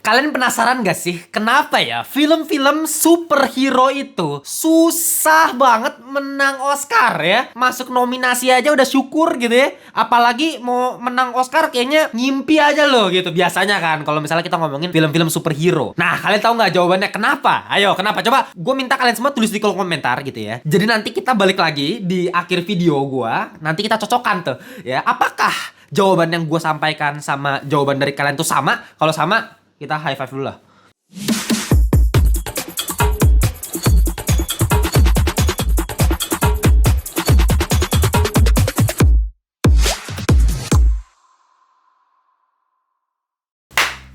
Kalian penasaran gak sih kenapa ya film-film superhero itu susah banget menang Oscar ya? Masuk nominasi aja udah syukur gitu ya. Apalagi mau menang Oscar kayaknya ngimpi aja loh gitu. Biasanya kan kalau misalnya kita ngomongin film-film superhero. Nah, kalian tahu nggak jawabannya kenapa? Ayo, kenapa? Coba gue minta kalian semua tulis di kolom komentar gitu ya. Jadi nanti kita balik lagi di akhir video gue. Nanti kita cocokkan tuh ya. Apakah jawaban yang gue sampaikan sama jawaban dari kalian tuh sama? Kalau sama, kita high five dulu lah.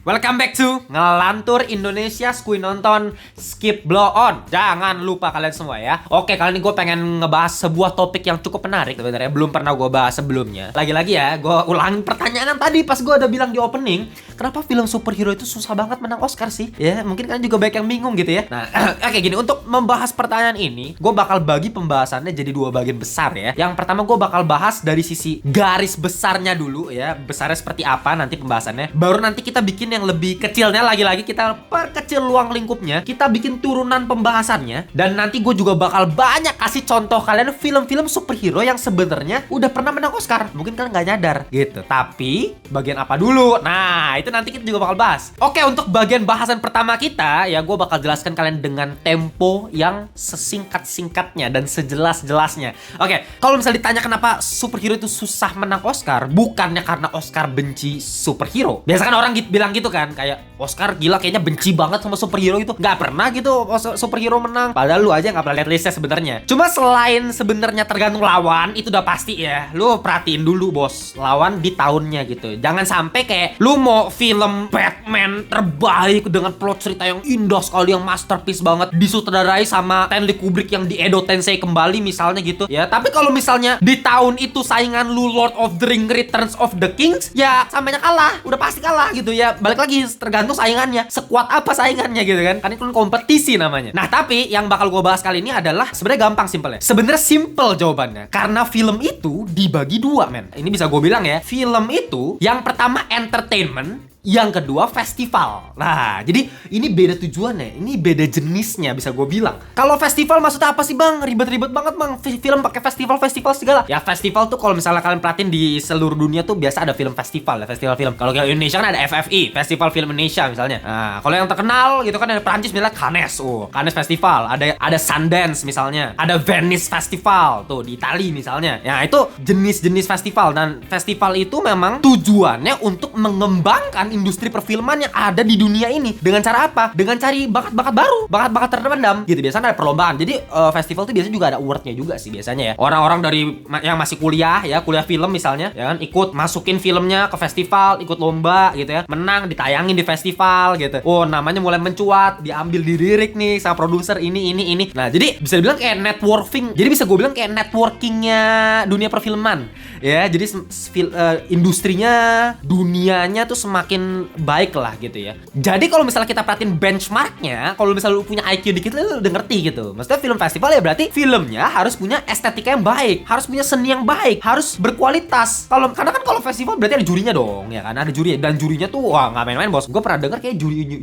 Welcome back to Ngelantur Indonesia Skui Nonton Skip Blow On. Jangan lupa kalian semua ya. Oke, kali ini gue pengen ngebahas sebuah topik yang cukup menarik sebenarnya. Belum pernah gue bahas sebelumnya. Lagi-lagi ya, gue ulangin pertanyaan tadi pas gue udah bilang di opening. Kenapa film superhero itu susah banget menang Oscar sih? Ya, mungkin kalian juga banyak yang bingung gitu ya. Nah, oke gini, untuk membahas pertanyaan ini, gue bakal bagi pembahasannya jadi dua bagian besar ya. Yang pertama gue bakal bahas dari sisi garis besarnya dulu ya. Besarnya seperti apa nanti pembahasannya. Baru nanti kita bikin yang lebih kecilnya, lagi-lagi kita perkecil ruang lingkupnya, kita bikin turunan pembahasannya, dan nanti gue juga bakal banyak kasih contoh kalian film-film superhero yang sebenarnya udah pernah menang Oscar. Mungkin kalian nggak nyadar gitu. Tapi bagian apa dulu? Nah, itu nanti kita juga bakal bahas. Oke, untuk bagian bahasan pertama kita ya, gue bakal jelaskan kalian dengan tempo yang sesingkat-singkatnya dan sejelas-jelasnya. Oke, kalau misalnya ditanya kenapa superhero itu susah menang Oscar, bukannya karena Oscar benci superhero. Biasa kan orang bilang gitu kan, kayak Oscar gila kayaknya benci banget sama superhero itu, nggak pernah gitu superhero menang, padahal lu aja nggak pernah lihat listnya sebenarnya. Cuma selain sebenarnya tergantung lawan, itu udah pasti ya, lu perhatiin dulu bos lawan di tahunnya gitu. Jangan sampai kayak lu mau film Batman terbaik dengan plot cerita yang indah sekali, yang masterpiece banget, disutradarai sama Stanley Kubrick yang di Edo Tensei kembali misalnya gitu ya, tapi kalau misalnya di tahun itu saingan lu Lord of the Ring Returns of the Kings, ya samanya kalah, udah pasti kalah gitu ya. Balik lagi tergantung saingannya, sekuat apa saingannya gitu kan. Kan itu kompetisi namanya. Nah, tapi yang bakal gue bahas kali ini adalah sebenarnya gampang, simpel ya. Sebenarnya simple jawabannya. Karena film itu dibagi dua, men. Ini bisa gue bilang ya, film itu yang pertama entertainment, yang kedua festival. Nah, jadi ini beda tujuannya, ini beda jenisnya bisa gue bilang. Kalau festival maksudnya apa sih bang? Ribet-ribet banget bang, film pakai festival segala. Ya festival tuh kalau misalnya kalian perhatiin di seluruh dunia tuh biasa ada film festival ya, festival film. Kalau di Indonesia kan ada FFI, Festival Film Indonesia misalnya. Nah, kalau yang terkenal gitu kan ada Perancis misalnya Cannes, Cannes Festival. Ada Sundance misalnya, ada Venice Festival tuh di Itali misalnya. Ya itu jenis-jenis festival, dan festival itu memang tujuannya untuk mengembangkan industri perfilman yang ada di dunia ini. Dengan cara apa? Dengan cari bakat-bakat baru, bakat-bakat terpendam gitu. Biasanya ada perlombaan. Jadi festival tuh biasanya juga ada awardnya juga sih biasanya ya. Orang-orang dari yang masih kuliah ya, kuliah film misalnya ya kan, ikut masukin filmnya ke festival, ikut lomba gitu ya, menang, ditayangin di festival gitu. Oh, namanya mulai mencuat, diambil dilirik nih sama produser ini. Nah, jadi bisa dibilang kayak networking. Jadi bisa gue bilang kayak networkingnya dunia perfilman ya. Jadi industrinya, dunianya tuh semakin baik lah gitu ya. Jadi kalau misalnya kita perhatiin benchmarknya, kalau misalnya lu punya IQ dikit lu udah ngerti gitu. Maksudnya film festival ya berarti filmnya harus punya estetika yang baik, harus punya seni yang baik, harus berkualitas. Karena kan kalau festival berarti ada jurinya dong ya kan, ada juri, dan jurinya tuh wah nggak main-main bos. Gue pernah denger kayak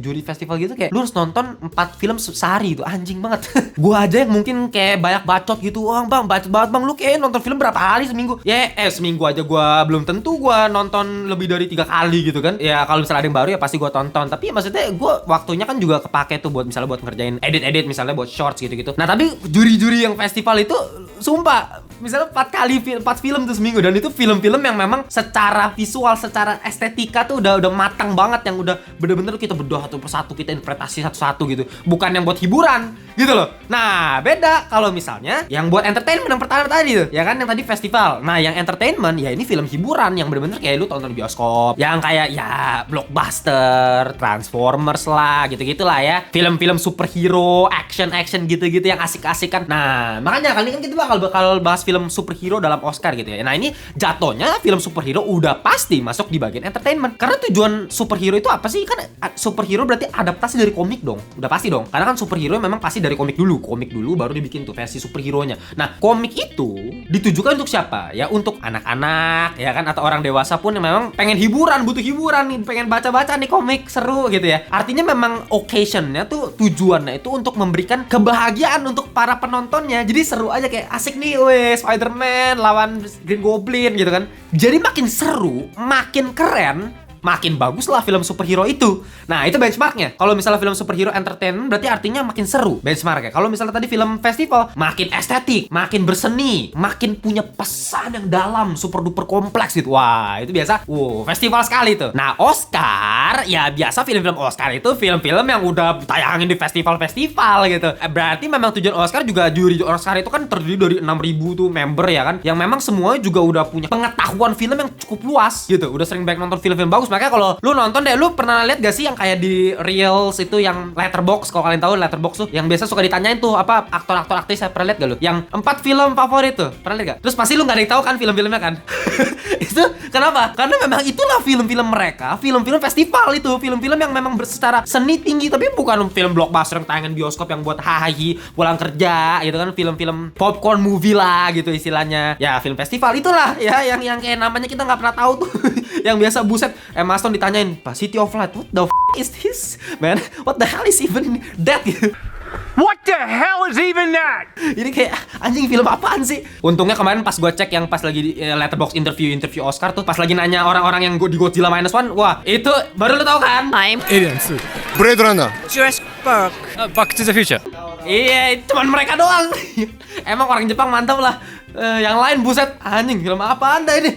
juri festival gitu kayak lu harus nonton 4 film sehari itu, anjing banget. Gue aja yang mungkin kayak banyak bacot gitu, bang bacot banget bang, lu kayak nonton film berapa kali seminggu? Ya seminggu aja gue belum tentu gue nonton lebih dari 3 kali gitu kan ya. Kalau misalnya ada yang baru ya pasti gue tonton, tapi maksudnya gue waktunya kan juga kepake tuh buat misalnya buat ngerjain edit misalnya buat shorts gitu-gitu. Nah, tapi juri-juri yang festival itu sumpah misalnya 4 film tuh seminggu, dan itu film-film yang memang secara visual, secara estetika tuh udah matang banget, yang udah bener-bener kita bedah satu persatu, kita interpretasi satu-satu gitu, bukan yang buat hiburan gitu loh. Nah, beda kalau misalnya yang buat entertainment yang pertama tadi tuh ya kan, yang tadi festival. Nah, yang entertainment ya ini film hiburan yang bener-bener kayak lu tonton di bioskop, yang kayak ya blockbuster, Transformers lah, gitu-gitulah ya. Film-film superhero, action gitu-gitu yang asik-asikan. Nah, makanya kali ini kan kita bakal bahas film superhero dalam Oscar gitu ya. Nah, ini jatuhnya film superhero udah pasti masuk di bagian entertainment. Karena tujuan superhero itu apa sih? Kan superhero berarti adaptasi dari komik dong. Udah pasti dong. Karena kan superhero memang pasti dari komik dulu baru dibikin tuh versi superhero-nya. Nah, komik itu ditujukan untuk siapa? Ya untuk anak-anak, ya kan, atau orang dewasa pun yang memang pengen hiburan, butuh hiburan nih, pengen baca-baca nih komik seru gitu ya. Artinya memang occasionnya tuh, tujuannya itu untuk memberikan kebahagiaan untuk para penontonnya. Jadi seru aja, kayak asik nih, weh, Spider-Man lawan Green Goblin gitu kan. Jadi makin seru, makin keren, makin bagus lah film superhero itu. Nah, itu benchmarknya. Kalau misalnya film superhero entertainment, berarti artinya makin seru benchmarknya. Kalau misalnya tadi film festival, makin estetik, makin berseni, makin punya pesan yang dalam, super duper kompleks gitu. Wah, itu biasa, festival sekali tuh. Nah, Oscar, ya biasa film-film Oscar itu film-film yang udah tayangin di festival-festival gitu. Berarti memang tujuan Oscar juga, juri Oscar itu kan terdiri dari 6.000 tuh member ya kan, yang memang semuanya juga udah punya pengetahuan film yang cukup luas gitu. Udah sering banyak nonton film-film bagus. Makanya kalau lu nonton deh, lu pernah lihat gak sih yang kayak di Reels itu yang Letterboxd? Kalau kalian tahu Letterboxd tuh yang biasa suka ditanyain tuh apa aktor-aktor aktris, saya pernah lihat gak lu? Yang 4 film favorit tuh, pernah lihat gak? Terus pasti lu gak ada yang tahu kan film-filmnya kan? Itu kenapa? Karena memang itulah film-film mereka, film-film festival itu, film-film yang memang secara seni tinggi, tapi bukan film blockbuster yang tayangan bioskop yang buat hahi pulang kerja gitu kan, film-film popcorn movie lah gitu istilahnya. Ya film festival itulah ya, yang kayak namanya kita nggak pernah tahu tuh. Yang biasa buset, Emma Stone ditanyain, City of Light, what the is this, man? What the hell is even that? What the hell is even that? Ini kayak anjing, film apaan sih? Untungnya kemarin pas gue cek yang pas lagi di Letterboxd interview Oscar tuh, pas lagi nanya orang-orang yang di Godzilla Minus One, wah itu baru lo tau kan? I'm Aliens. Blade Runner. Jurassic Park. Back to the Future. Iya, cuman mereka doang. Emang orang Jepang mantap lah. Yang lain buset, anjing film apa anda ini?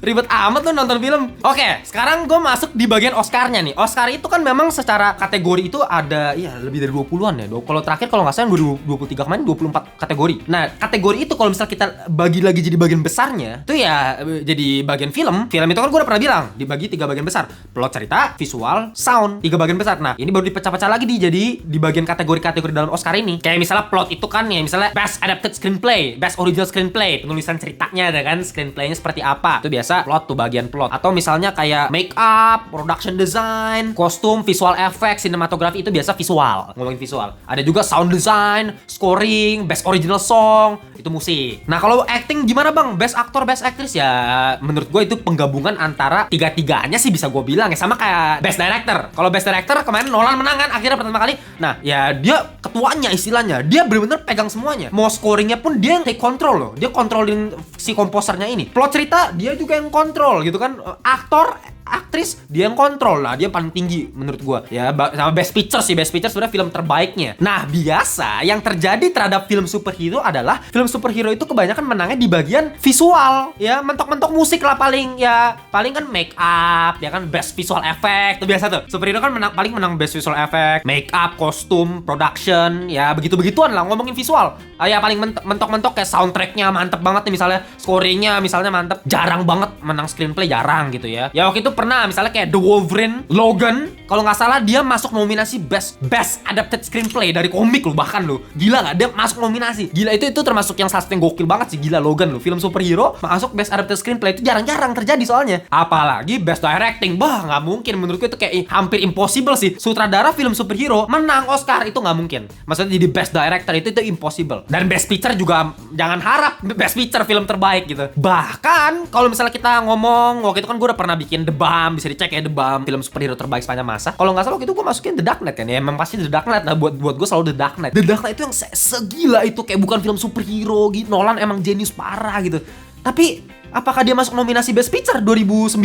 Ribet amat tuh nonton film. Oke, sekarang gue masuk di bagian Oscarnya nih. Oscar itu kan memang secara kategori itu ada ya lebih dari 20-an ya. Kalau terakhir kalau nggak salah 2023 kemarin 24 kategori. Nah, kategori itu kalau misal kita bagi lagi jadi bagian besarnya, itu ya jadi bagian film. Film itu kan gue udah pernah bilang dibagi 3 bagian besar. Plot cerita, visual, sound, 3 bagian besar. Nah, ini baru dipecah-pecah lagi jadi di bagian kategori-kategori dalam Oscar ini. Kayak misalnya plot itu kan ya, misalnya Best Adapted Screenplay, Best Original Screenplay, penulisan ceritanya ada kan, screenplaynya seperti apa. Itu biasa plot tuh, bagian plot. Atau misalnya kayak make up, production design, kostum, visual effects, sinematografi, itu biasa visual. Ngomongin visual. Ada juga sound design, scoring, best original song, itu musik. Nah, kalau acting gimana bang? Best actor, best actress, ya menurut gue itu penggabungan antara tiga-tiganya sih bisa gue bilang ya. Sama kayak best director. Kalau best director kemarin Nolan menang kan akhirnya pertama kali. Nah, ya dia ketuanya istilahnya. Dia bener-bener pegang semuanya. Mau scoringnya pun dia yang take control loh. Dia kontrolin si komposernya ini. Plot cerita dia juga yang kontrol gitu kan. Aktor, aktris dia yang kontrol lah, dia paling tinggi menurut gua ya. Sama best picture sih, best picture sebenarnya film terbaiknya. Nah, biasa yang terjadi terhadap film superhero adalah film superhero itu kebanyakan menangnya di bagian visual ya, mentok-mentok musik lah paling ya, paling kan make up ya kan, best visual effect itu biasa tuh. Superhero kan paling menang best visual effect, make up, kostum, production ya, begitu-begituan lah ngomongin visual. Ya paling mentok-mentok kayak soundtracknya mantep banget nih, misalnya scoringnya misalnya mantep, jarang banget menang screenplay, jarang gitu ya. Ya waktu itu pernah misalnya kayak The Wolverine, Logan, kalau nggak salah dia masuk nominasi best adapted screenplay dari komik loh, bahkan loh, gila nggak, dia masuk nominasi, gila. Itu termasuk yang salah satu yang gokil banget sih, gila. Logan loh, film superhero masuk best adapted screenplay itu jarang-jarang terjadi soalnya. Apalagi best directing, bah nggak mungkin menurutku, itu kayak hampir impossible sih. Sutradara film superhero menang Oscar itu nggak mungkin, maksudnya jadi best director itu impossible. Dan best picture juga jangan harap best picture film terbaik gitu. Bahkan kalau misalnya kita ngomong, waktu itu kan gue udah pernah bikin The Bum, bisa dicek ya, The Bum film superhero terbaik sepanjang masa. Kalau nggak salah waktu itu gue masukin The Dark Knight kan ya, emang pasti The Dark Knight lah, buat gue selalu The Dark Knight. The Dark Knight itu yang segila itu, kayak bukan film superhero gitu. Nolan emang jenius parah gitu. Tapi apakah dia masuk nominasi Best Picture 2009?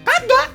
Kagak.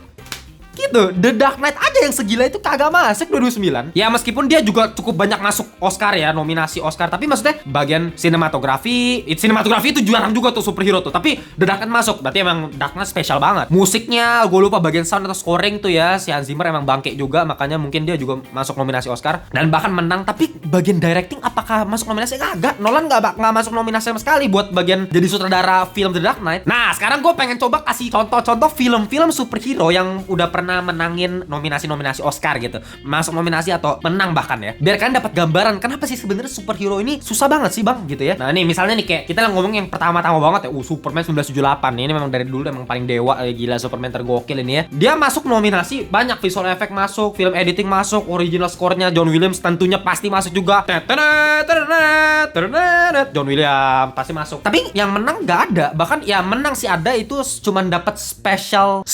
Gitu, The Dark Knight aja yang segila itu kagak masuk 2009. Ya meskipun dia juga cukup banyak masuk Oscar ya, nominasi Oscar, tapi maksudnya bagian sinematografi itu jarang juga tuh superhero tuh. Tapi The Dark Knight masuk, berarti emang Dark Knight spesial banget. Musiknya gue lupa bagian sound atau scoring tuh ya, si Hans Zimmer emang bangke juga, makanya mungkin dia juga masuk nominasi Oscar dan bahkan menang. Tapi bagian directing apakah masuk nominasi? Kagak. Nolan nggak masuk nominasi sama sekali buat bagian jadi sutradara film The Dark Knight. Nah sekarang gue pengen coba kasih contoh-contoh film-film superhero yang udah pernah pernah menangin nominasi-nominasi Oscar gitu, masuk nominasi atau menang bahkan ya, biar kalian dapat gambaran kenapa sih sebenarnya superhero ini susah banget sih bang gitu ya. Nah nih misalnya nih kayak kita ngomong yang pertama-tama banget ya, Superman 1978 nih, ini memang dari dulu emang paling dewa gila, Superman tergokil ini ya. Dia masuk nominasi banyak, visual effect masuk, film editing masuk, original score-nya John Williams tentunya pasti masuk juga. John Williams pasti masuk. Tapi yang menang nggak ada, bahkan yang menang sih ada itu cuman dapat special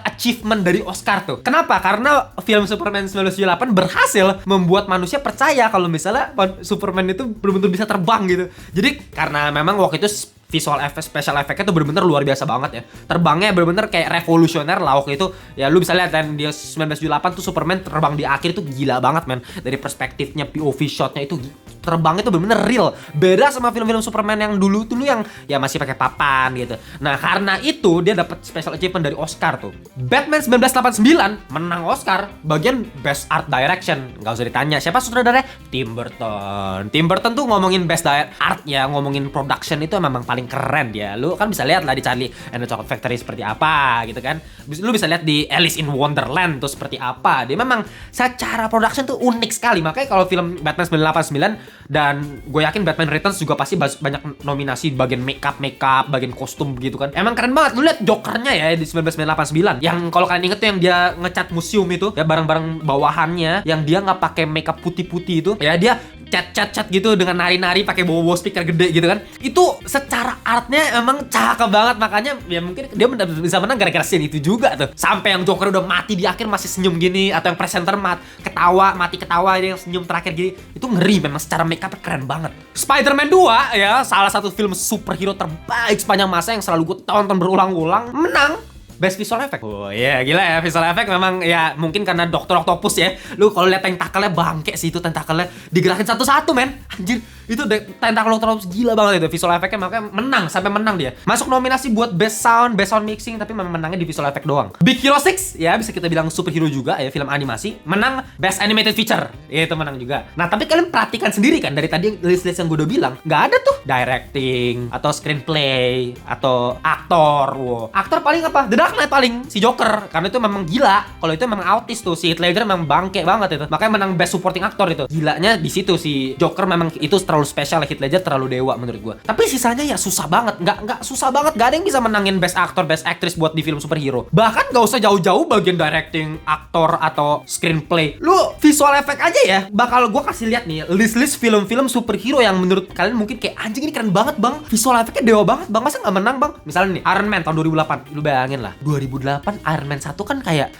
achievement dari Oscar tuh. Kenapa? Karena film Superman 1978 berhasil membuat manusia percaya kalau misalnya Superman itu benar-benar bisa terbang gitu. Jadi karena memang waktu itu visual effect, special effect-nya tuh bener-bener luar biasa banget ya. Terbangnya bener-bener kayak revolusioner lah waktu itu. Ya lu bisa lihat kan dia 1978 tuh Superman terbang di akhir itu gila banget men. Dari perspektifnya POV shotnya itu terbangnya tuh bener-bener real. Beda sama film-film Superman yang dulu tuh yang ya masih pakai papan gitu. Nah, karena itu dia dapat special achievement dari Oscar tuh. Batman 1989 menang Oscar bagian Best Art Direction. Nggak usah ditanya siapa sutradaranya? Tim Burton. Tim Burton tuh ngomongin Best Art ya, ngomongin production itu memang paling keren dia. Lu kan bisa lihat lah di Charlie and the Chocolate Factory seperti apa gitu kan. Lu bisa lihat di Alice in Wonderland tuh seperti apa. Dia memang secara production tuh unik sekali. Makanya kalau film Batman 1989 dan gue yakin Batman Returns juga pasti banyak nominasi bagian makeup, bagian kostum gitu kan. Emang keren banget. Lu lihat Jokernya ya di 1989. Yang kalau kalian inget tuh yang dia ngecat museum itu ya, barang-barang bawahannya yang dia nggak pakai makeup putih-putih itu ya, dia cat gitu dengan nari-nari pakai bawa speaker gede gitu kan. Itu secara artnya emang cakep banget, makanya ya mungkin dia bisa menang gara-gara scene itu juga tuh. Sampai yang Joker udah mati di akhir masih senyum gini, atau yang presenter mati ketawa dia yang senyum terakhir gini, itu ngeri memang, secara make up keren banget. Spider-Man 2 ya, salah satu film superhero terbaik sepanjang masa yang selalu gue tonton berulang-ulang, menang Best Visual Effect. Oh iya, gila ya, visual effect memang ya mungkin karena Dr. Octopus ya. Lu kalau lihat tentakelnya bangke sih itu, tentakelnya digerakin satu-satu men. Anjir, itu tentakel Dr. Octopus gila banget itu. Visual effect-nya makanya menang, sampai menang dia. Masuk nominasi buat Best Sound Mixing, tapi memang menangnya di visual effect doang. Big Hero 6 ya, bisa kita bilang superhero juga ya, film animasi. Menang Best Animated Feature. Ya, itu menang juga. Nah, tapi kalian perhatikan sendiri kan dari tadi list-list yang gue udah bilang, nggak ada tuh directing atau screenplay atau aktor. Wow. Aktor paling apa? The Dark Knight paling, si Joker, karena itu memang gila. Kalau itu memang autis tuh, si Heath Ledger memang bangke banget itu. Makanya menang Best Supporting Actor itu. Gilanya di situ, si Joker memang itu terlalu spesial, Heath Ledger terlalu dewa menurut gua. Tapi sisanya ya susah banget, nggak susah banget, nggak ada yang bisa menangin Best Actor, Best Actress buat di film superhero. Bahkan nggak usah jauh-jauh bagian directing, aktor atau screenplay. Lu visual effect aja ya, bakal gua kasih lihat nih list-list film-film superhero yang menurut kalian mungkin kayak anjing ini keren banget bang, visual effectnya dewa banget bang, masa nggak menang bang? Misalnya nih Iron Man tahun 2008, lu bayangin lah 2008 Iron Man 1 kan kayak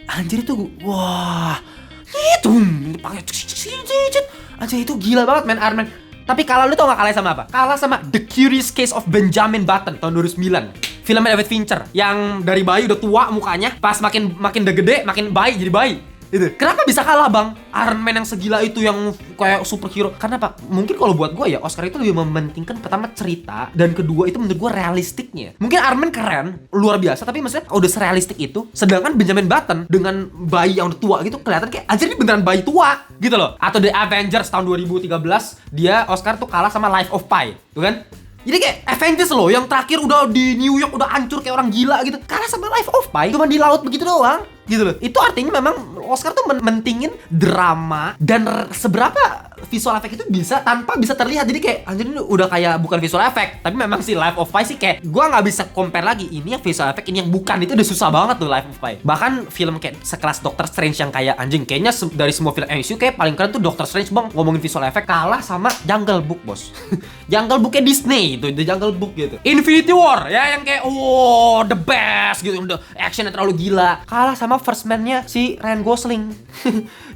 anjir itu, wah itu pakai anjir itu gila banget men Iron Man. Tapi kalah, lu tau gak kalah sama apa? Kalah sama The Curious Case of Benjamin Button tahun 2009. Film David Fincher yang dari bayi udah tua mukanya, pas makin udah gede makin bayi jadi bayi. Itu. Kenapa bisa kalah bang? Iron Man yang segila itu, yang kayak superhero. Karena apa? Mungkin kalau buat gue ya, Oscar itu lebih mementingkan pertama cerita, dan kedua itu menurut gue realistiknya. Mungkin Iron Man keren, luar biasa, tapi maksudnya udah serealistik itu. Sedangkan Benjamin Button dengan bayi yang udah tua gitu kelihatan kayak anjir ini beneran bayi tua gitu loh. Atau The Avengers tahun 2013, dia Oscar tuh kalah sama Life of Pi, tuh kan? Jadi kayak Avengers loh, yang terakhir udah di New York udah hancur kayak orang gila gitu, kalah sama Life of Pi cuma di laut begitu doang gitu loh. Itu artinya memang Oscar tuh mentingin drama dan seberapa visual effect itu bisa tanpa bisa terlihat. Jadi kayak anjir ini udah kayak bukan visual effect, tapi memang si Life of Pi sih kayak gua nggak bisa compare lagi ini yang visual effect ini yang bukan, itu udah susah banget tuh Life of Pi. Bahkan film kayak sekelas Doctor Strange yang kayak anjing kayaknya dari semua film MCU kayak paling keren tuh Doctor Strange bang, ngomongin visual effect kalah sama Jungle Book bos. Jungle Booknya Disney itu, The Jungle Book gitu. Infinity War ya yang kayak wow the best gitu, udah actionnya terlalu gila, kalah sama First Man-nya si Ryan Gosling.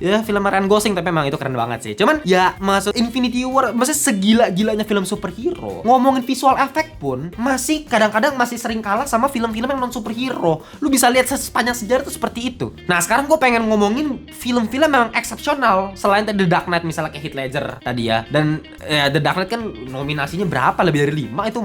Ya film Ryan Gosling, tapi memang itu keren banget sih. Cuman ya masuk Infinity War, maksudnya segila-gilanya film superhero, ngomongin visual effect pun masih kadang-kadang masih sering kalah sama film-film yang non superhero. Lu bisa lihat sepanjang sejarah tuh seperti itu. Nah sekarang gue pengen ngomongin film-film yang eksepsional selain The Dark Knight misalnya kayak Heath Ledger tadi ya. Dan ya, The Dark Knight kan nominasinya berapa, lebih dari 5 itu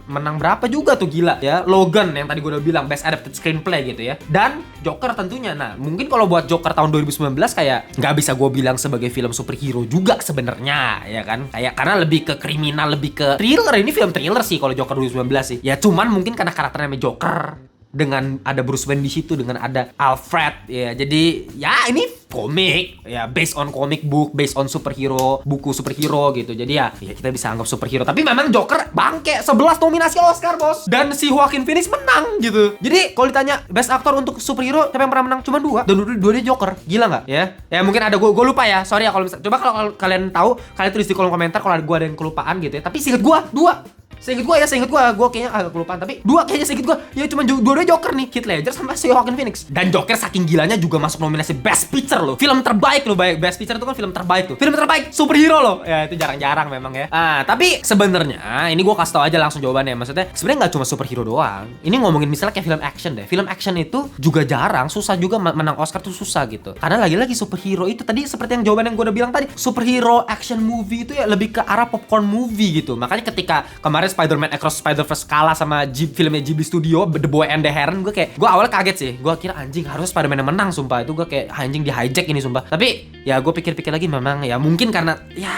menang berapa juga tuh gila ya. Logan yang tadi gue udah bilang Best Adapted Screenplay gitu ya, dan Joker tentunya. Nah mungkin kalau buat Joker tahun 2019 kayak nggak bisa gue bilang sebagai film superhero juga sebenarnya ya kan, kayak karena lebih ke kriminal, lebih ke thriller. Ini film thriller sih kalau Joker 2019 sih ya, cuman mungkin karena karakternya Joker dengan ada Bruce Wayne di situ, dengan ada Alfred ya. Jadi ya ini komik ya, based on comic book, based on superhero, buku superhero gitu. Jadi ya kita bisa anggap superhero. Tapi memang Joker bangke, 11 nominasi Oscar, Bos. Dan si Joaquin Phoenix menang gitu. Jadi kalau ditanya best actor untuk superhero siapa yang pernah menang, cuma 2. Dan dua dia Joker. Gila nggak ya? Ya mungkin ada gue lupa ya. Sorry ya kalau misalnya. Coba kalau kalian tahu, kalian tulis di kolom komentar kalau gue ada yang kelupaan gitu ya. Tapi seinget gue 2. Seinget gue kayaknya agak kelupaan, tapi 2 kayaknya seinget gue. Ya cuma dua Joker nih, Heath Ledger sama si Joaquin Phoenix. Dan Joker saking gilanya juga masuk nominasi Best Picture loh. Film terbaik loh, Best Picture itu kan film terbaik tuh. Film terbaik superhero loh. Ya itu jarang-jarang memang ya. Tapi sebenarnya ini gue kasih tau aja langsung jawabannya. Maksudnya sebenarnya nggak cuma superhero doang. Ini ngomongin misalnya kayak film action deh. Film action itu juga jarang, susah juga menang Oscar tuh susah gitu. Karena lagi-lagi superhero itu tadi seperti yang jawaban yang gue udah bilang tadi, superhero action movie itu ya lebih ke arah popcorn movie gitu. Makanya ketika kemarin Spider-Man Across Spider-Verse kalah sama filmnya Ghibli Studio, The Boy and the Heron, gue awalnya kaget sih. Gue kira anjing harus Spider-Man yang menang, sumpah. Itu gue kayak anjing di hijack ini, sumpah. Tapi ya gue pikir-pikir lagi memang ya mungkin karena ya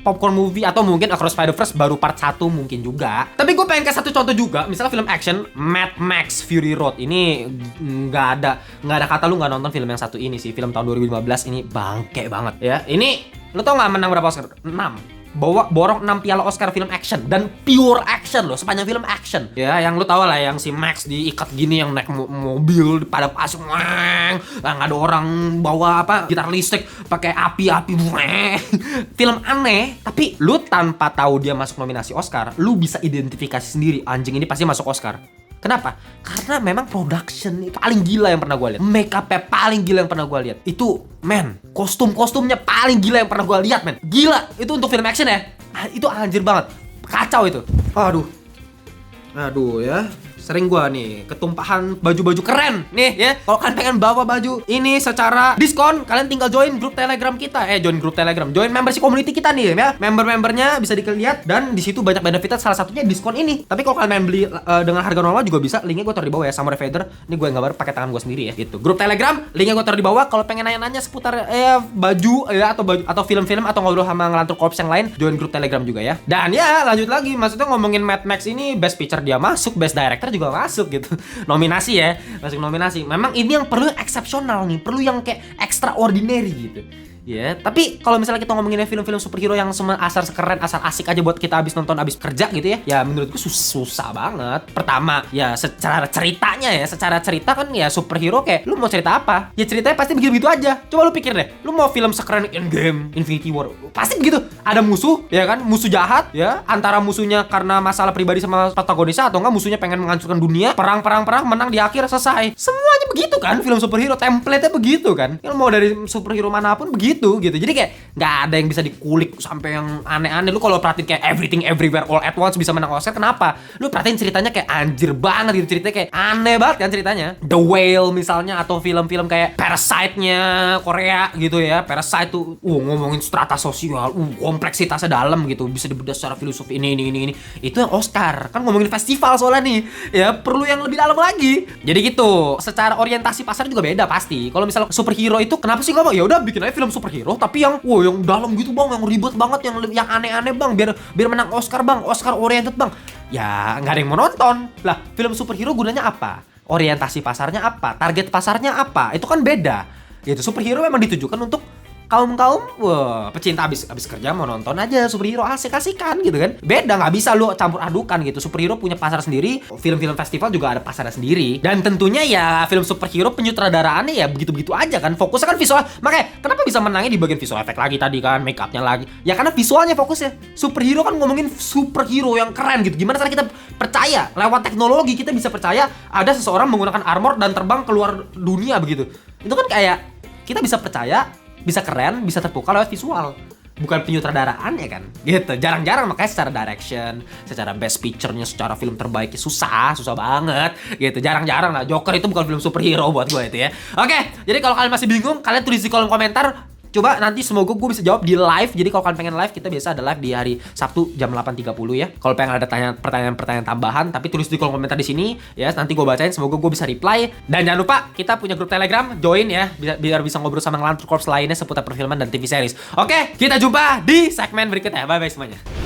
popcorn movie, atau mungkin Across Spider-Verse baru part 1 mungkin juga. Tapi gue pengen kasih satu contoh juga, misalnya film action Mad Max Fury Road. Ini nggak ada kata lu nggak nonton film yang satu ini sih. Film tahun 2015 ini bangke banget ya. Ini lu tau nggak menang berapa Oscar? 6. Borong 6 piala Oscar film action, dan pure action loh, sepanjang film action ya. Yang lu tau lah, yang si Max diikat gini, yang naik mobil pada pasung, nggak ada orang bawa gitar listrik pakai api film aneh. Tapi lu tanpa tahu dia masuk nominasi Oscar, lu bisa identifikasi sendiri, anjing ini pasti masuk Oscar. Kenapa? Karena memang production paling gila yang pernah gue lihat, make up-nya paling gila yang pernah gue lihat. Itu kostum-kostumnya paling gila yang pernah gue lihat, gila. Itu untuk film action ya, itu anjir banget, kacau itu. Aduh ya, sering gua nih ketumpahan baju-baju keren nih ya. Kalau kalian pengen bawa baju ini secara diskon, kalian tinggal join grup Telegram kita. Join membership community kita nih ya. Membernya bisa dilihat, dan di situ banyak benefitnya, salah satunya diskon ini. Tapi kalau kalian pengen beli dengan harga normal juga bisa. Linknya gue taruh di bawah ya, Samurai Fader. Ini gue gambar pakai tangan gue sendiri ya. Gitu. Grup Telegram, linknya gue taruh di bawah. Kalau pengen nanya-nanya seputar baju ya, atau film-film, atau ngobrol sama ngelantur korps yang lain, join grup Telegram juga ya. Dan ya lanjut lagi, maksudnya ngomongin Mad Max ini, Best Picture dia masuk, Best Director juga masuk gitu. Nominasi ya, masuk nominasi. Memang ini yang perlu eksepsional nih, perlu yang kayak extraordinary gitu. Ya, tapi kalau misalnya kita ngomongin film-film superhero yang semua asal keren, asal asik aja buat kita abis nonton, abis kerja gitu ya. Ya menurutku susah banget. Pertama, ya secara ceritanya ya, secara cerita kan ya superhero kayak lu mau cerita apa? Ya ceritanya pasti begitu-begitu aja. Coba lu pikir deh, lu mau film sekeren Endgame, Infinity War, pasti begitu. Ada musuh, ya kan? Musuh jahat, ya. Antara musuhnya karena masalah pribadi sama protagonisnya, atau enggak musuhnya pengen menghancurkan dunia, perang, menang di akhir, selesai. Semuanya begitu kan, film superhero, template-nya begitu kan. Yang mau dari superhero manapun begitu. Jadi kayak nggak ada yang bisa dikulik sampai yang aneh-aneh. Lu kalau perhatiin kayak Everything Everywhere All at Once bisa menang Oscar, kenapa? Lu perhatiin ceritanya kayak anjir banget gitu, ceritanya kayak aneh banget kan ceritanya. The Whale misalnya, atau film-film kayak Parasite-nya Korea gitu ya. Parasite tuh ngomongin strata sosial, kompleksitasnya dalam gitu, bisa dibedah secara filosofi ini. Itu yang Oscar. Kan ngomongin festival soalnya nih. Ya perlu yang lebih dalam lagi. Jadi gitu. Secara orientasi pasar juga beda pasti. Kalau misalnya superhero itu kenapa sih nggak mau? Ya udah bikin aja film superhero tapi yang dalam gitu bang, yang ribet banget, yang aneh-aneh bang, biar menang Oscar bang, Oscar oriented bang. Ya nggak ada yang mau nonton lah. Film superhero gunanya apa? Orientasi pasarnya apa? Target pasarnya apa? Itu kan beda gitu. Superhero memang ditujukan untuk kaum pecinta abis kerja mau nonton aja superhero, asik-asikan gitu kan. Beda, nggak bisa lu campur adukan gitu. Superhero punya pasar sendiri, film-film festival juga ada pasarnya sendiri. Dan tentunya ya film superhero penyutradaraannya ya begitu-begitu aja kan. Fokusnya kan visual. Makanya kenapa bisa menangnya di bagian visual effect lagi tadi kan, make upnya lagi. Ya karena visualnya fokusnya. Superhero kan ngomongin superhero yang keren gitu. Gimana cara kita percaya lewat teknologi kita bisa percaya ada seseorang menggunakan armor dan terbang keluar dunia begitu. Itu kan kayak kita bisa percaya, bisa keren, bisa terpukau lewat visual, bukan penyutradaraan ya kan gitu. Jarang-jarang, makanya secara direction, secara best picture-nya, secara film terbaiknya susah banget gitu. Jarang-jarang lah. Joker itu bukan film superhero buat gue itu ya. Oke, jadi kalau kalian masih bingung, kalian tulis di kolom komentar. Coba nanti semoga gue bisa jawab di live. Jadi kalau kalian pengen live, kita biasa ada live di hari Sabtu jam 8.30 ya. Kalau pengen ada pertanyaan-pertanyaan tambahan, tapi tulis di kolom komentar di sini ya, nanti gue bacain, semoga gue bisa reply. Dan jangan lupa kita punya grup Telegram, join ya, biar bisa ngobrol sama ngelantur korps lainnya seputar perfilman dan TV series. Oke, kita jumpa di segmen berikutnya. Bye bye semuanya.